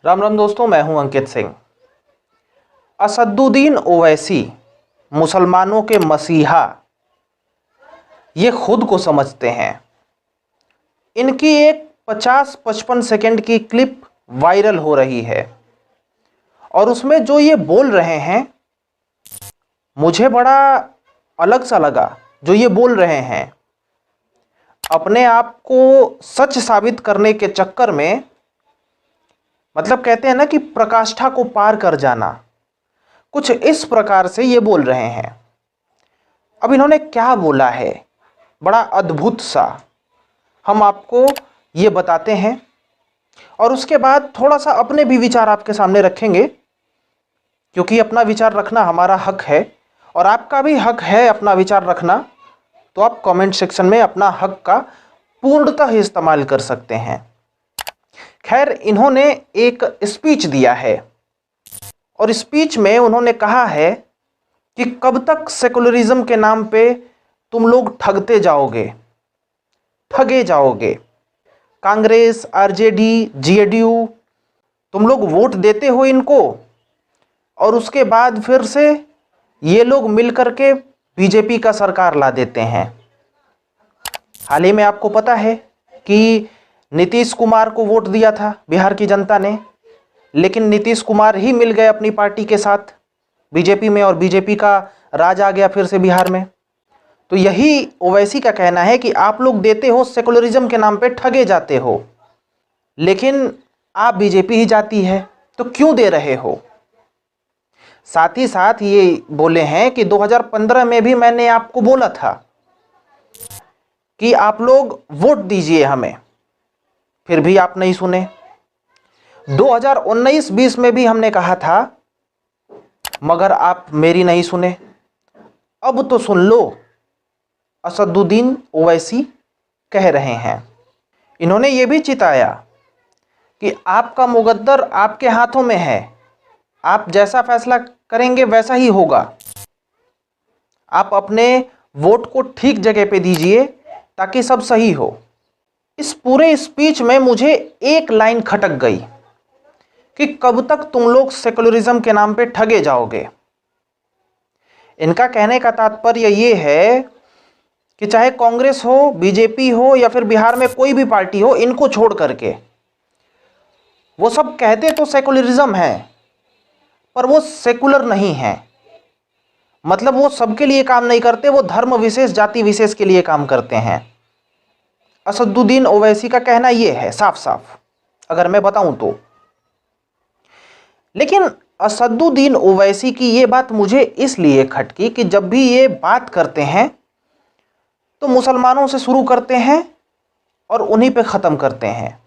राम राम दोस्तों, मैं हूं अंकित सिंह। असदुद्दीन ओवैसी मुसलमानों के मसीहा ये खुद को समझते हैं। इनकी एक 50-55 सेकंड की क्लिप वायरल हो रही है और उसमें जो ये बोल रहे हैं मुझे बड़ा अलग सा लगा। जो ये बोल रहे हैं अपने आप को सच साबित करने के चक्कर में, मतलब कहते हैं ना कि प्रकाष्ठा को पार कर जाना, कुछ इस प्रकार से ये बोल रहे हैं। अब इन्होंने क्या बोला है बड़ा अद्भुत सा, हम आपको ये बताते हैं और उसके बाद थोड़ा सा अपने भी विचार आपके सामने रखेंगे, क्योंकि अपना विचार रखना हमारा हक है और आपका भी हक है अपना विचार रखना। तो आप कमेंट सेक्शन में अपना हक का पूर्णतः इस्तेमाल कर सकते हैं। खैर, इन्होंने एक स्पीच दिया है और स्पीच में उन्होंने कहा है कि कब तक सेकुलरिज्म के नाम पे तुम लोग ठगे जाओगे। कांग्रेस, आरजेडी, जेडीयू, तुम लोग वोट देते हो इनको और उसके बाद फिर से ये लोग मिलकर के बीजेपी का सरकार ला देते हैं। हाल ही में आपको पता है कि नीतीश कुमार को वोट दिया था बिहार की जनता ने, लेकिन नीतीश कुमार ही मिल गए अपनी पार्टी के साथ बीजेपी में और बीजेपी का राज आ गया फिर से बिहार में। तो यही ओवैसी का कहना है कि आप लोग देते हो सेकुलरिज्म के नाम पे, ठगे जाते हो, लेकिन आप बीजेपी ही जाती है तो क्यों दे रहे हो। साथ ही साथ ये बोले हैं कि 2015 में भी मैंने आपको बोला था कि आप लोग वोट दीजिए हमें, फिर भी आप नहीं सुने। 2019-20 में भी हमने कहा था मगर आप मेरी नहीं सुने। अब तो सुन लो, असदुद्दीन ओवैसी कह रहे हैं। इन्होंने ये भी चिताया कि आपका मुकद्दर आपके हाथों में है, आप जैसा फैसला करेंगे वैसा ही होगा। आप अपने वोट को ठीक जगह पे दीजिए ताकि सब सही हो। इस पूरे स्पीच में मुझे एक लाइन खटक गई कि कब तक तुम लोग सेकुलरिज्म के नाम पे ठगे जाओगे। इनका कहने का तात्पर्य ये है कि चाहे कांग्रेस हो, बीजेपी हो या फिर बिहार में कोई भी पार्टी हो, इनको छोड़ करके वो सब कहते तो सेकुलरिज्म है पर वो सेकुलर नहीं है। मतलब वो सबके लिए काम नहीं करते, वो धर्म विशेष, जाति विशेष के लिए काम करते हैं। असदुद्दीन ओवैसी का कहना यह है साफ साफ, अगर मैं बताऊं तो। लेकिन असदुद्दीन ओवैसी की ये बात मुझे इसलिए खटकी कि जब भी ये बात करते हैं तो मुसलमानों से शुरू करते हैं और उन्हीं पे ख़त्म करते हैं।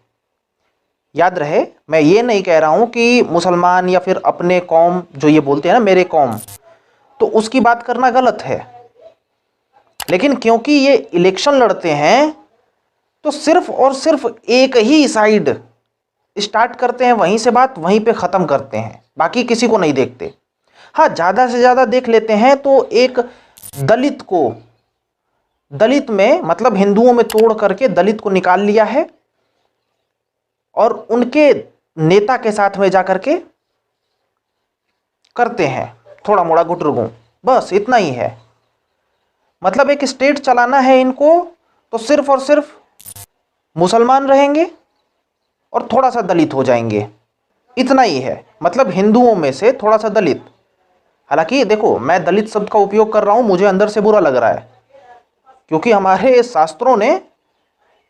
याद रहे, मैं ये नहीं कह रहा हूं कि मुसलमान या फिर अपने कौम, जो ये बोलते हैं ना मेरे कौम, तो उसकी बात करना गलत है। लेकिन क्योंकि ये इलेक्शन लड़ते हैं तो सिर्फ और सिर्फ एक ही साइड स्टार्ट करते हैं, वहीं से बात वहीं पे ख़त्म करते हैं, बाकी किसी को नहीं देखते। हाँ, ज़्यादा से ज़्यादा देख लेते हैं तो एक दलित को, दलित में मतलब हिंदुओं में तोड़ करके दलित को निकाल लिया है और उनके नेता के साथ में जाकर के करते हैं थोड़ा मोड़ा गुटरगू, बस इतना ही है। मतलब एक स्टेट चलाना है इनको तो सिर्फ और सिर्फ मुसलमान रहेंगे और थोड़ा सा दलित हो जाएंगे, इतना ही है। मतलब हिंदुओं में से थोड़ा सा दलित। हालांकि देखो, मैं दलित शब्द का उपयोग कर रहा हूं, मुझे अंदर से बुरा लग रहा है, क्योंकि हमारे शास्त्रों ने,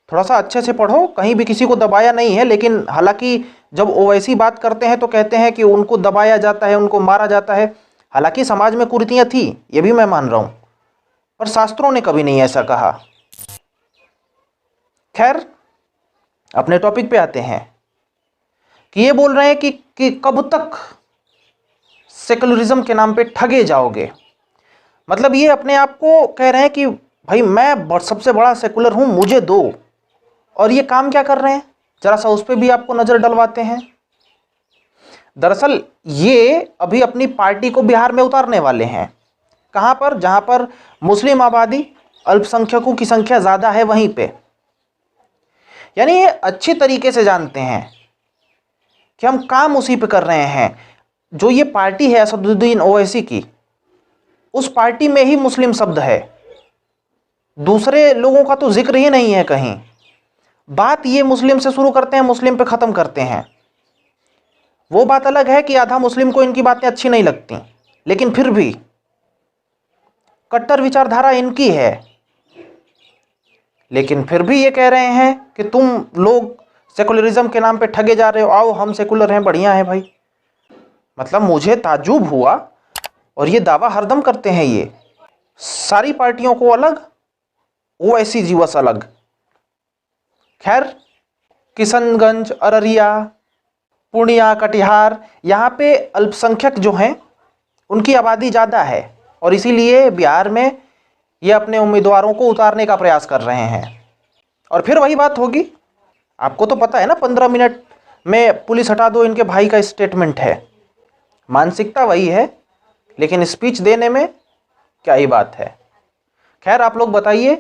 थोड़ा सा अच्छे से पढ़ो, कहीं भी किसी को दबाया नहीं है। लेकिन हालांकि जब ओवैसी बात करते हैं तो कहते हैं कि उनको दबाया जाता है, उनको मारा जाता है। हालांकि समाज में कुरीतियां थी, ये भी मैं मान रहा हूं, पर शास्त्रों ने कभी नहीं ऐसा कहा। खैर, अपने टॉपिक पे आते हैं कि ये बोल रहे हैं कि कब तक सेकुलरिज्म के नाम पे ठगे जाओगे। मतलब ये अपने आप को कह रहे हैं कि भाई मैं सबसे बड़ा सेकुलर हूं, मुझे दो। और ये काम क्या कर रहे हैं, जरा सा उस पर भी आपको नजर डलवाते हैं। दरअसल ये अभी अपनी पार्टी को बिहार में उतारने वाले हैं। कहां पर? जहां पर मुस्लिम आबादी, अल्पसंख्यकों की संख्या ज्यादा है, वहीं पे। यानी ये अच्छी तरीके से जानते हैं कि हम काम उसी पे कर रहे हैं। जो ये पार्टी है असदुद्दीन ओवैसी की, उस पार्टी में ही मुस्लिम शब्द है, दूसरे लोगों का तो जिक्र ही नहीं है कहीं। बात ये मुस्लिम से शुरू करते हैं, मुस्लिम पे ख़त्म करते हैं। वो बात अलग है कि आधा मुस्लिम को इनकी बातें अच्छी नहीं लगती, लेकिन फिर भी कट्टर विचारधारा इनकी है, लेकिन फिर भी ये कह रहे हैं कि तुम लोग सेकुलरिज्म के नाम पे ठगे जा रहे हो, आओ हम सेकुलर हैं, बढ़िया है भाई। मतलब मुझे ताज्जुब हुआ, और ये दावा हरदम करते हैं ये, सारी पार्टियों को अलग, ओवैसी जीवस अलग। खैर, किशनगंज, अररिया, पूर्णिया, कटिहार, यहाँ पे अल्पसंख्यक जो हैं उनकी आबादी ज़्यादा है, और इसीलिए बिहार में ये अपने उम्मीदवारों को उतारने का प्रयास कर रहे हैं। और फिर वही बात होगी, आपको तो पता है ना, 15 मिनट में पुलिस हटा दो, इनके भाई का स्टेटमेंट है। मानसिकता वही है, लेकिन स्पीच देने में क्या ही बात है। खैर, आप लोग बताइए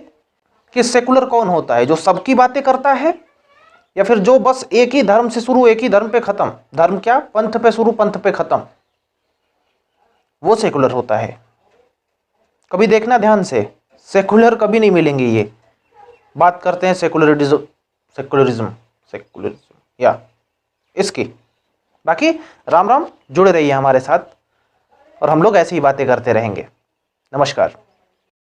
कि सेकुलर कौन होता है, जो सबकी बातें करता है, या फिर जो बस एक ही धर्म से शुरू एक ही धर्म पे खत्म, धर्म क्या, पंथ पे शुरू पंथ पे खत्म, वो सेकुलर होता है। कभी देखना ध्यान से, सेकुलर कभी नहीं मिलेंगे ये। बात करते हैं सेकुलरिज्म या इसकी। बाकी राम राम, जुड़े रहिए हमारे साथ, और हम लोग ऐसी ही बातें करते रहेंगे। नमस्कार।